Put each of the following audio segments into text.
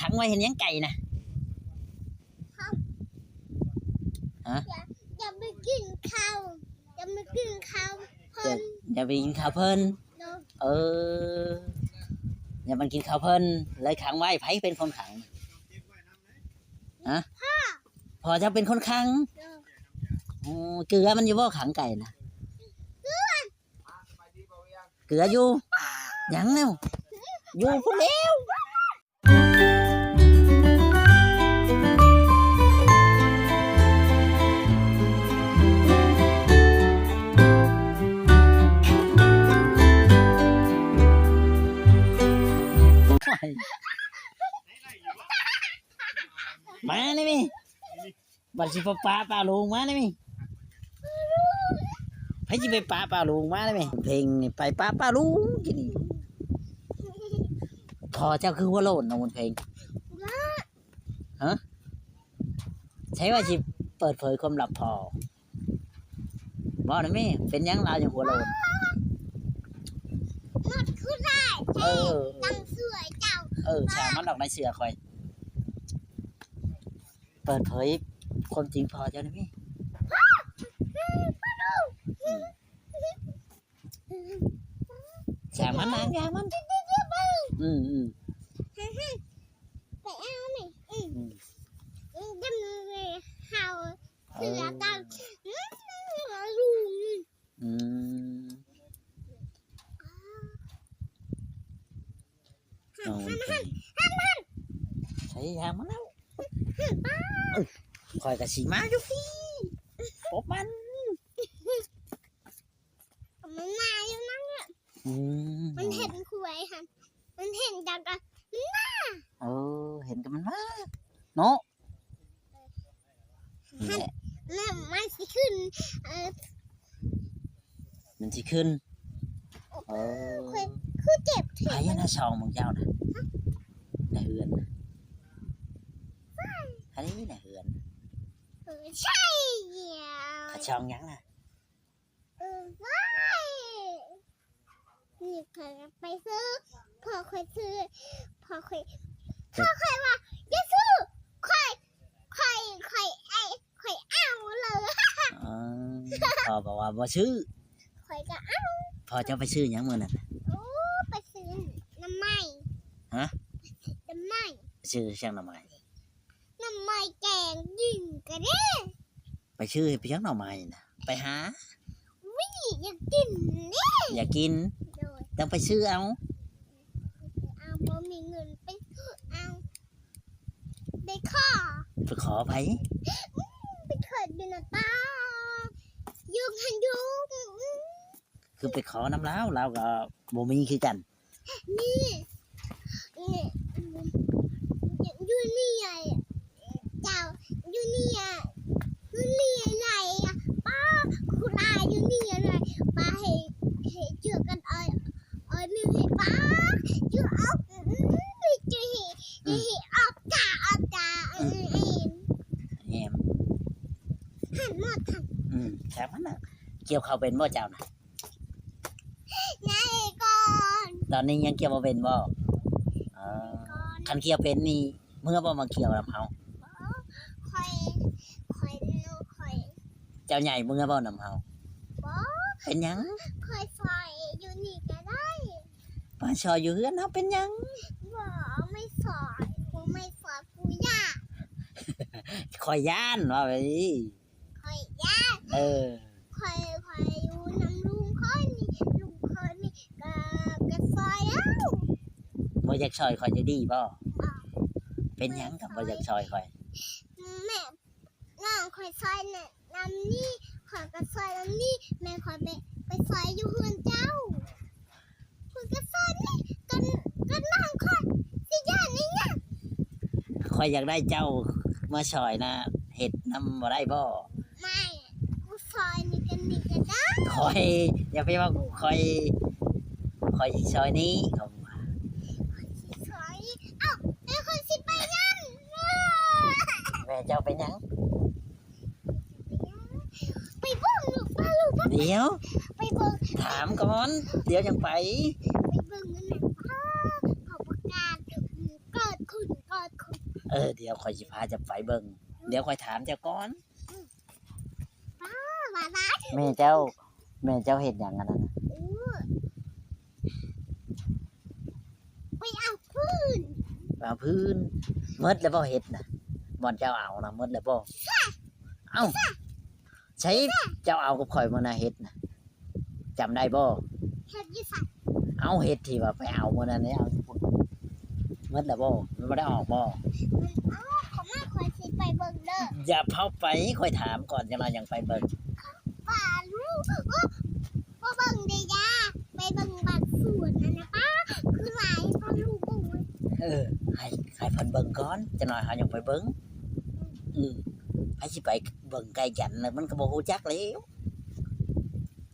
ขังไว้เห็นยังไก่นะฮะอย่าไปกินข้าวอย่าไปกินข้าวเพิ่นอย่าไปกินข้าวเพิ่นเอออย่ามันกินข้าวเพิ่นเลยขังไว้ไผเป็นคนขังฮะพอจะเป็นคนขังโอ้เกลือมันอยู่บ่ขังไก่นะเกลืออยู่ยังแล้วอยู่พุ่นแล้วมานี่มิบัดสิป้าลุงมานี่มิให้จิไปป้าลุงมานี่มิเพลงนี่ไปป้าลุงกินนี่พอเจ้าคือหัวโลนน้องเพลงฮะใช่ว่าจิเปิดเผยความลับพอบอกนะมิเป็นยังเราอย่างหัวโลนหมดคือได้ตั้งสวยเจ้าแช่มันออกในเสือคอยเปิดเผยคนจริงพอเจ้านะมิแช่มันนางยางมันไปเอาหน่อยจะมีเห่าเสือกันลุงใช้ยางมันแล้วคอยกับสีม้าอยู่พี่ปบมันมาอยู่นั่นอ่ะมันเห็นคุยค่ะมันเห็นจังกันเห็นกันมันมาเนาะแล้วมันสิขึ้นมันสิขึ้นคือเจ็บไอ้น่าชองมึงเจ้านะในเฮือนอันนี้ในเฮือนใช่ข้าชองยังนะว้นี่เคยไปซื้อพอเคยซื้อพอเคยว่าจะซื้อค่อยเอาเลยพอบอกว่าบ่ซื้อค่อยก็เอา พอจะไปซื้อยังมื้อนั้นไปซื้อน้ำไม้ฮะน้ำไม้ซื้อช่างน้ำไม้แกงยิงก็ได้ไปซื้อไปช่างน้ำไม้นะไปหาวิอยากกินนี่อยากกินต้องไปซื้อเอาพอมีเงินไปเอาไปขอไปขอดูนะตายุงคือไปขอน้ำเราก็บ่มีคือกันนี่ยูนี่ไงเจ้ายูนี่อะไรป้าคุณอายูนี่อะไรป้าให้เจอกันหนึ่งให้ป้าเจอออกเจอให้ออกตาแอมหันหมดแค่มันน่ะเกี่ยวข้าวเป็นบ่เจ้านะนายก่อนตอนนี้ยังเกี่ยวบ่เป็นบ่คันเกี่ยวเป็นนี่เมื่อบ่มาเกี่ยวกับเฮาค่อยเจ้าใหญ่เมื่อบ่นำเฮาเป็นหยังค่อยซอยอยู่นี่ก็ได้ป้าชอยอยู่เฮือนเฮาเป็นหยังบ่ไม่ซอยกูย่าคอยย่านว่าไปดิค่อยย่านค่อยอยู่น้ำลุงค่อยนี่ก็ซอยแล้วบ่อยากซอยค่อยจะดีบ่เป็นหยังกับบ่อยากซอยค่อยแม่น้องค่อยซอยเนี่ยน้ำนี่ค่อยก็ซอยน้ำนี่แม่ค่อยไปซอยอยู่เฮือนเจ้าคุณก็ซอยนี่กันน้องค่อยสิย่านนี่เนี่ยค่อยอยากได้เจ้ามาซอยนะเฮ็ดนำบ่ได้บ่ไม่กูซอยนี่ก็ได้ค่อยอย่าไปว่าค่อยซอยนี้เขาซอยเอ้าแม่ค่อยสิไปนั่นแม่เจ้าไปยังไปเบิ่งลูกป้าลูกเดี๋ยวไปเบิ่งถามก่อนเดี๋ยวยังไปเบิ่งนั่นน่ะเขาประกาศเกิดขึ้น เดี๋ยวข่อยสิพาจะไปเบิ่งเดี๋ยวข่อยถามเจ้าก่อน มาได้ แม่เจ้าเฮ็ดหยังอันนั้นน่ะ ไปเอาพื้น เอาพื้นหมดแล้วบ่เฮ็ดน่ะบ่อนเจ้าเอานะหมดแล้วบ่เอ้าใช้เจ้าเอากับข่อยมื้อน่ะเฮ็ดน่ะจำได้บ่ เฮ็ดยี่สัตว์ เอาเฮ็ดที่ว่าไปเอามื้อนั้นเนี่ยเอาหมดแล้วบ่มันบ่ได้ออกบ่ ของแม่ควรสิไปเบิ่งเด้อ อย่าเผาไปค่อยถามก่อนจะมายังไปเบิ่ง ป่าลูกบ่เบิ่งได้ยาไปเบิ่งบัดสวนนั่นนะป้าคือหลายป้าลูกโอ้ย ให้เพิ่นเบิ่งก่อนจะหน่อยเฮายังไปเบิ่งไผสิไปเบิ่งไกลกันน่ะมันก็บ่ฮู้จักแล้ว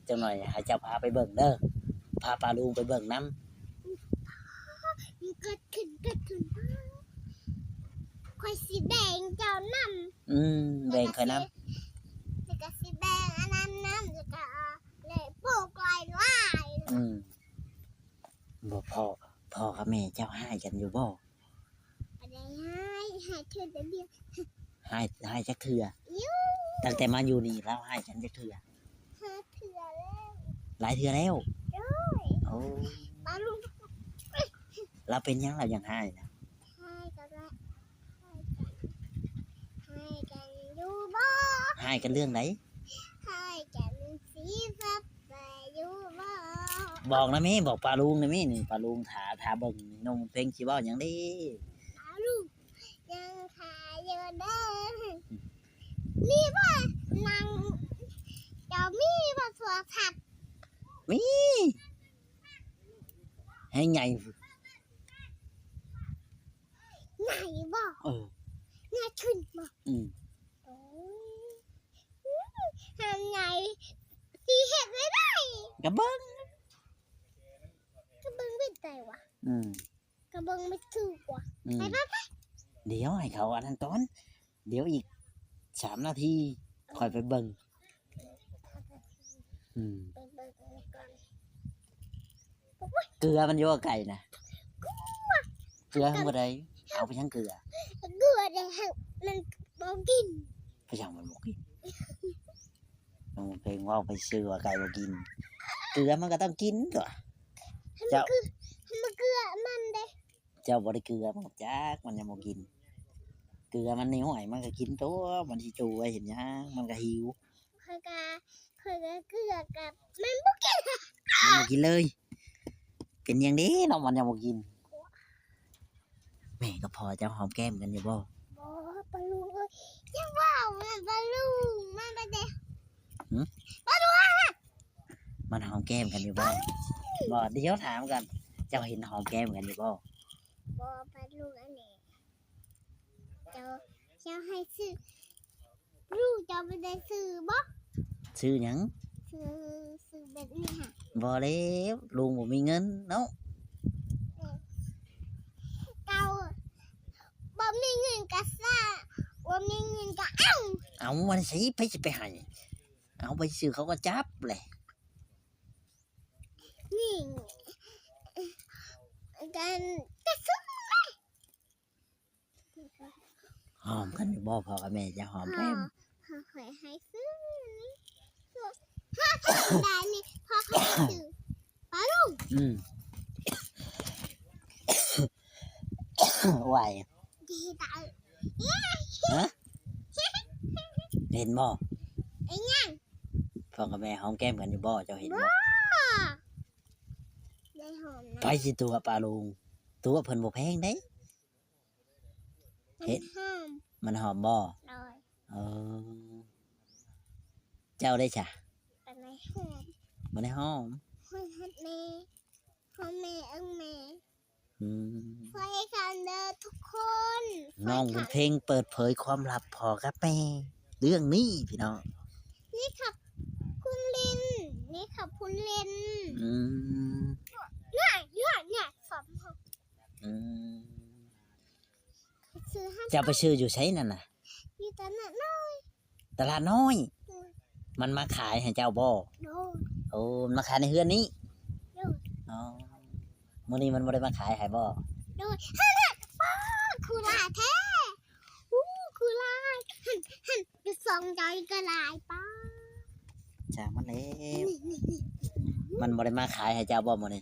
จังหน่อยให้เจ้าพาไปเบิ่งเด้อพาปลาลุงไปเบิ่งนํ เกิดขึ้นป้าควายสีแดงเจ้านำ แบ่งค่อยนํ แล้วก็สีแดงอันนั้นนำแล้วก็เลยโปกลายลาย บ่พ่อกับแม่เจ้าหายกันอยู่บ่ อะไรให้เธอเดียว หายจักเทื่อตั้งแต่มาอยู่นี่แล้วหายกันจักเทื่อ เธอเถื่อแล้ว หลายเทื่อแล้วโอ้ ป้าลูก เราเป็นหยังเรายังหายนะ ให้กันละให้กันอยู่บ่ หายกันเรื่องไหน ให้กันสีสับไปอยู่บ่ บอกนะแม่บอกปลาลุงนะแม่นี่ปลาลุงถาเบิ่งนมเพลงสิเว้าหยังเด้ ป้าลูกยังขายอยู่เด้อนี่บ่นางเจ้ามีบ่สัวผัด มีให้ใหญ่ ไหนบ่ เออ น่าขึ้นบ่ อืม โอ้ยทำไงสีเห็ดไม่ได้ กระเบิ้ง กระเบิงไม่ได้วะ อืม กระเบิงไม่ถูกวะ อืม ไปไป เดี๋ยวให้เขาอันนั้นก่อนเดี๋ยวอีก3 นาทีค่อยไปเบิ่งอืม ไปเบิงก่อน เกลือมันอยู่กับไก่นะเกลือทั้งบ่ได้เอาไปทั้งเกลือ เกลือได้ให้มันบอกกิน ไปช่างมันบ่กินน้องเพลงว่าไปซื้อว่าไก่บ่กิน เกลือมันก็ต้องกินตัว ให้มันคือให้มันเกลือมันเด้ เจ้าบ่ได้เกลือมันก็จักมันยังบ่กิน เกลือมันในห้อยมันก็กินตัวมันสิจูไว้เห็นหยังมันก็หิว เคยกะเกลือกับมันบอกกิน มันบ่กินเลย เป็นหยังเด้เนาะมันยังบ่กิน แม่ก็พอเจ้าหอมแก้มกันอยู่บ่ บอกปลาลูกเอ้ยยังว่ามันปลาลูกมันไปเด้ มันหอมแก้มกันอยู่บ่บ่เดี๋ยวถามกัน เจ้าเห็นหอมแก้มกันอยู่บ่ บอกปลาลูกอันนี้เจ้าให้ซื้อลูกเจ้าไม่ได้ซื้อบ่ ซื้อหยัง ซื้อแบบนี้ค่ะ บ่แล้วลุงบ่มีเงินเนาะ เก่าบ่มีเงินกะซ่าบ่มีเงินกะเอ้า เอามันสิไปสิไปให้เอาไปซื้อเขาก็จับแหละ นี่กันกะซื้อ หอมกันอยู่บ่พ่อกับแม่จะหอมแก้ม พ่อเคยให้ซื้อนี่ถ้าได้นี่พ่อเคยซื้อปลาลูก อืม ไหว ดีตา เห็นบ่ ไอ้ยัง พ่อกับแม่หอมแก้มกันอยู่บ่เจ้าเห็นบ่ ได้หอมนะ ไปสิตัวปลาลุงตัวเพิ่นบ่แพงเด้ เห็น หอม มันหอมบ่ เลย เออเจ้าได้จ้ะ เป็นไงหอม บ่ได้หอม หอมฮัดแม่หอมแม่เอิงแม่ อืม ไฟกันเด้อทุกคน น้องบุญเพ็งเปิดเผยความลับพ่อกับแม่เรื่องนี้พี่น้อง นี่ครับคุณลินนี่ครับคุณลิน อืม เนี่ยสองหก อืม ซื้อให้ จะเอาไปซื้ออยู่ไสนั่นน่ะ อยู่ตอนนั้นน้อย ตลาดน้อย มันมาขายให้เจ้าบ่ โดน โอ้มันมาขายในเฮือนนี้ โดน อ๋อมื้อนี้มันบ่ได้มาขายให้บ่ โดนป้าคุณอาแท้ องใจก็หลายป้า จ้ามันแล้วมันบ่ได้มาขายให้เจ้าบ่มื้อนี้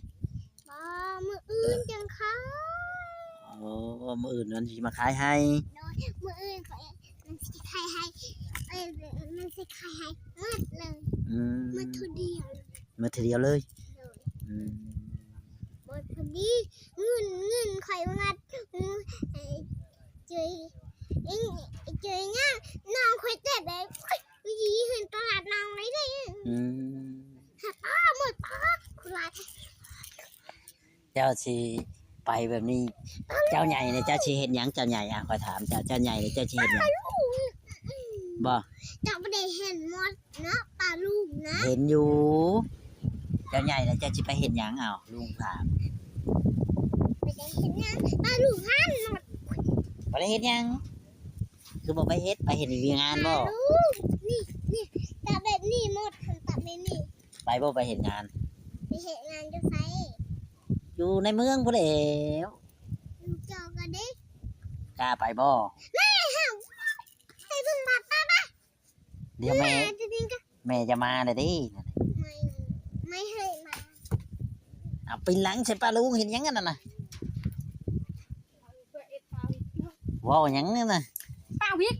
ป้ามืออื่นจังค่ะ โอ้มื้ออื่นมันสิมาขายให้ โดยมืออื่นมันสิใครให้มันสิใครให้หมดเลย อืม หมดทุเดียว มื้อทีเดียวเลย โดย อืม หมดพอดีเงินใครงัดเจยเจยง่ายน้องคอยเจ็บเลยยีเห็นตลาดน้องเลยเลย อืม ป้าหมดป้าคุณลาย เจ้าสิไปแบบนี้ เจ้าใหญ่เนี่ยเจ้าสิเฮ็ดหยังเจ้าใหญ่ขอถามเจ้าใหญ่เนี่ยเจ้าสิเฮ็ดหยังบ่ จะไม่ได้เห็นหมดนะปลาลูกนะ เห็นอยู่ เจ้าใหญ่เนี่ยเจ้าสิไปเฮ็ดหยังลุงถาม ไม่ได้เห็นนะปลาลูกหันหมด บ่ได้เฮ็ดหยังคือบ่ไปเฮ็ดวีงาน ป บ่ ลาลูกนี่ตาแบบนี้หมดตาแบบนี้ ไปบ่ไปเฮ็ดงาน ไปเห็นงานจะไซ อยู่ในเมืองพุ่นแหล้ว ลูกเจ้าก็ได้ กล้าไปบ่ ไม่ห่าวให้เพิ่งมาป้า เดี๋ยวแม่ จริงๆก็ แม่จะมาเลยดิ ไม่ให้มา เอาปีนหลังใส่ปลาลุงเห็นหยังกันน่ะว้าวหยังนั่นน่ะ ป้าวิก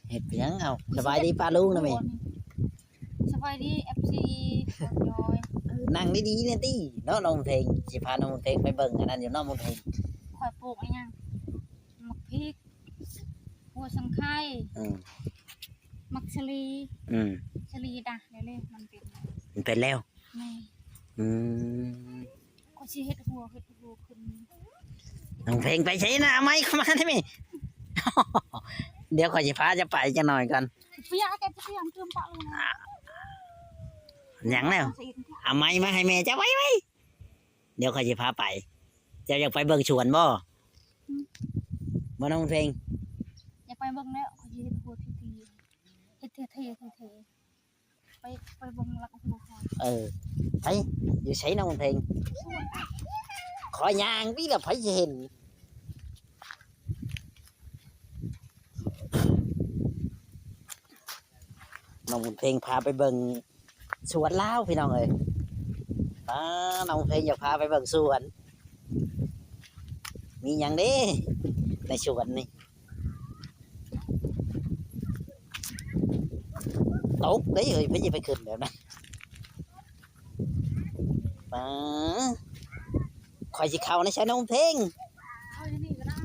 เฮ็ดหยังสบายดีปลาลุงนะแม่ สบายดี FC คนย้อย นั่งดีๆเนี่ยติเนาะน้องเพลงสิพาน้องเพลงไปเบิ่งอันนั้นอยู่เนาะน้องเพลง คอยปลูกอะไรยังมักพริกหัวสังไข่ อืม มักชลี อืม ชลีดะเดี๋ยวเลยมันเป็น มันเป็นแล้ว แม่ อืม ก็สิเฮ็ดหัวขึ้น น้องเพลงไปใช้หน้าไม้เข้ามาได้ไหม เดี๋ยวขอยสิพาจะไปจังหน่อยก่อน เปียกแกจะเปียกเติมปะเลยนะ หยังแล้วเอาไม้มาให้แม่จะไว้เดี๋ยวขอยสิพาไปเจะอยากไปเบิ่งสวนบ่บ่น้องเพลง อย่าไปเบิ่งแล้วก็สิเฮ็ดหัวทีเฮ็ดเท่ไปเบิ่งลักหัวเขา ไปอยู่ใช้น้องเพลงขอย่างพี่ละไผสิเห็นน้องเพลงพาไปเบิ่งสวนลาวพี่น้องเอ้ยน้องเพลงอยากพาไปเบิ่งสวน มีหยังเด้ในสวนนี่ตกเด้เอ้ยพี่จะไปขึ้นแบบนั้นคอยสิเข้าในใช้น้องเพลง เข้าที่นี่ก็ได้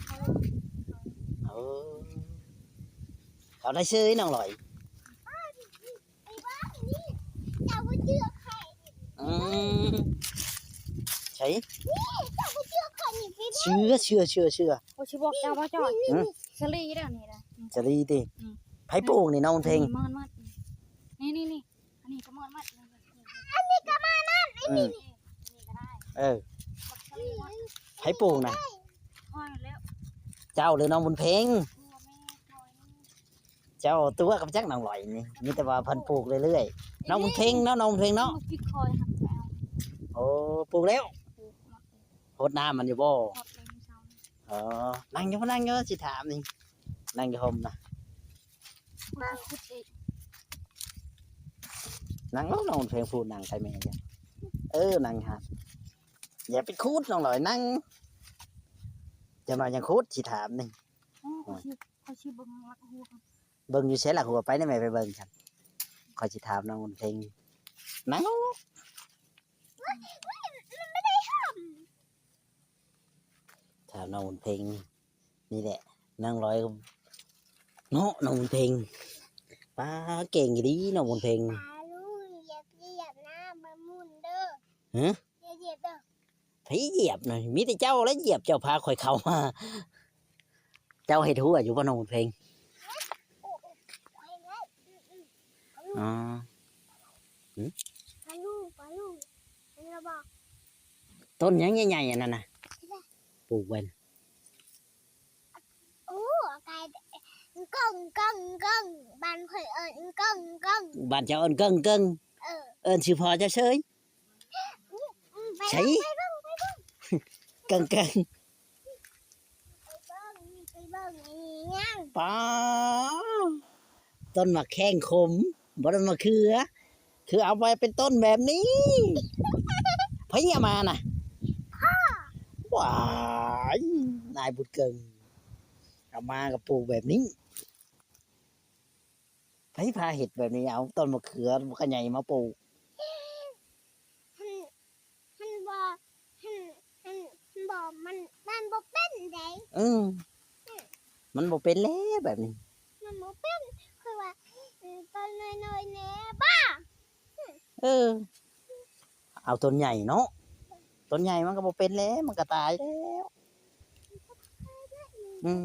เข้า เออเขาได้ซื้อน้องลอย ไอ้บ้านี่เจ้าไม่เชื่อใคร อืมใช่ เจ้าไม่เชื่อใครนี่พี่ เชื่อ โอ้สิบอกเจ้าว่าจ้อย อืม ชลีเด้อนี่นะ จะดีดิ อืม ไผปลูกนี่น้องเพลง มันนี่อันนี้ก็มัน อันนี้ก็มานั่น อืม นี่ก็ได้ เออ มักชลีมัน ไผปลูกนะ ค่อยแล้ว เจ้าหรือน้องบุญเพลง ตัวแม่ค่อยนี่ เจ้าตัวกับจักน้องลอยนี่มีแต่ว่าเพิ่นปลูกเรื่อยๆน้องบุญเพลงเนาะน้องบุญเพลงเนาะ มักพี่คอยหักไปเอา โอ้ปลูกแล้ว ปลูกมัก โคตรน้ำมันอยู่บ่ ทอดเลยมีเช้า อ๋อนั่งอยู่สิถามนี่นั่งอยู่ห่มนะ คุดเอง นั่งน้องบุญเพลงพูดนั่งใครแม่จ้ะนั่งฮะอย่าไปคูดน้องลอยนั่งจะมายังคูดสิถามนี่ เขาชื่อเบิ้งรักหัวครับ เบิ่งอยู่ใช้หลักหัวไปได้ไหมไปเบิ่งกันขอยสิถามน้องบุญเพลงนั่งลงถามน้องบุญเพลงนี่แหละนั่งร้อยเนาะน้องบุญเพลงป้าเก่งอยู่ดีน้องบุญเพลง ตาลูกเหยียบหน้ามามุนเด้อ ฮะ เหยียบเด้อ ผีเหยียบหน่อยมีแต่เจ้าแล้วเหยียบเจ้าพาข่อยเข้ามา เจ้าเห็ดหัวอยู่บ่น้องบุญเพลง ไปแล้ว อ๋อ ปลาลูกเราบอก ต้นหยังใหญ่ๆอันนั้นน่ะปลูกไว้น่ะ โอ้ไก่ก้องบ้านข่อยเอิญก้อง บ้านเจ้าเอิ้นเกิ้ง เออ เอิ้นชื่อพ่อเจ้าเฉย ใช่ ไปบ้าง เกิ้ง ไปบ้างนี่ ยัง ป้าต้นมะแข้งขมบ่ต้นมะเขือคือเอาไปเป็นต้นแบบนี้เพิ่งเอามาน่ะว้ายนายบุญเกิงเอามากับปลูกแบบนี้ไผพาเห็ดแบบนี้เอาต้นมะเขือมันก็ใหญ่มาปลูก มันบอกมันบอกมันบอกเป็นได อืมมันบ่เป็นแล้วแบบนี้ มันบอกเป็นคือว่าตอนน้อยๆแน่บ้า เออ เอาต้นใหญ่เนาะต้นใหญ่มันก็บ่เป็นแล้วมันก็ตายแล้วอืม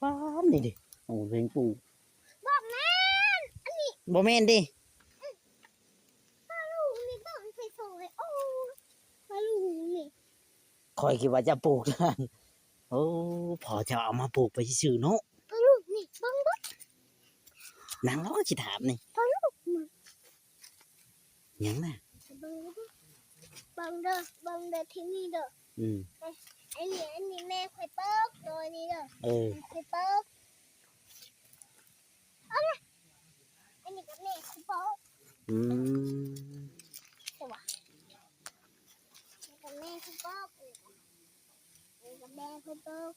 ว้าวนี่ดิโอ้เพลงปลูก บอกแม่นอันนี้ บ่แม่นดิ ปลาลูกนี่ต้องไปส่งเลยโอ้ปลาลูกนี่ คอยคิดว่าจะปลูกนั่นโอ้พอจะเอามาปลูกไปซื่อๆเนาะ ปลาลูกนี่เบังเบัง นางร้องสิถามนี่ ปลาลูกมัน หยังน่ะ เบังเด้อเบังเด้อที่นี่เด้อ อืม อันนี้แม่คอยเปิกโดยนี่เด้อ เออ คอยเปิกเอาละอันนี้ก็แม่คอยเปิก อืม แต่ว่านี่ก็แม่คอยเปิกนี่ก็แม่คอยเปิก